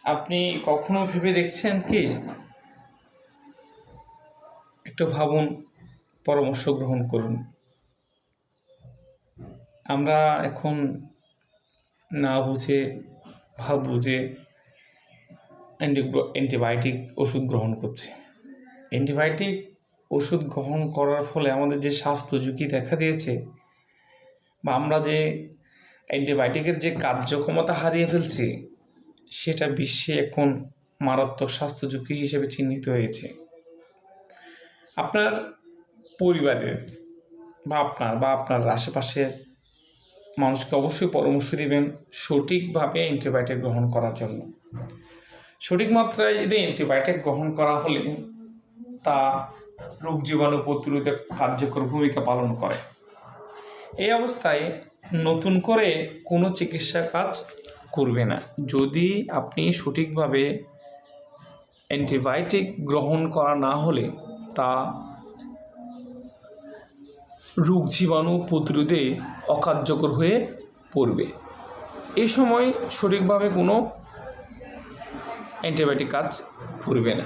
আপনি কখনো ভেবে দেখছেন কি? একটু ভাবুন, পরামর্শ গ্রহণ করুন। আমরা এখন না বুঝে ভাব বুঝে অ্যান্টিবায়োটিক ওষুধ গ্রহণ করছি। অ্যান্টিবায়োটিক ওষুধ গ্রহণ করার ফলে আমাদের যে স্বাস্থ্য ঝুঁকি দেখা দিয়েছে, বা আমরা যে অ্যান্টিবায়োটিকের যে কার্যক্ষমতা হারিয়ে ফেলছি, সেটা বিশ্বে এখন মারাত্মক স্বাস্থ্য ঝুঁকি হিসেবে চিহ্নিত হয়েছে। আপনার পরিবারের বা আপনার আশেপাশের মানুষকে অবশ্যই পরামর্শ দিবেন সঠিকভাবে অ্যান্টিবায়োটিক গ্রহণ করার জন্য। সঠিক মাত্রায় যদি অ্যান্টিবায়োটিক গ্রহণ করা হলে তা রোগ জীবাণু প্রতিরোধে কার্যকর ভূমিকা পালন করে। এই অবস্থায় নতুন করে কোনো চিকিৎসা কাজ করবে না। যদি আপনি সঠিকভাবে অ্যান্টিবায়োটিক গ্রহণ করা না হলে তা রোগ জীবাণু প্রতিরোধে অকার্যকর হয়ে পড়বে। এই সময় সঠিকভাবে কোনো অ্যান্টিবায়োটিক কাজ করবে না।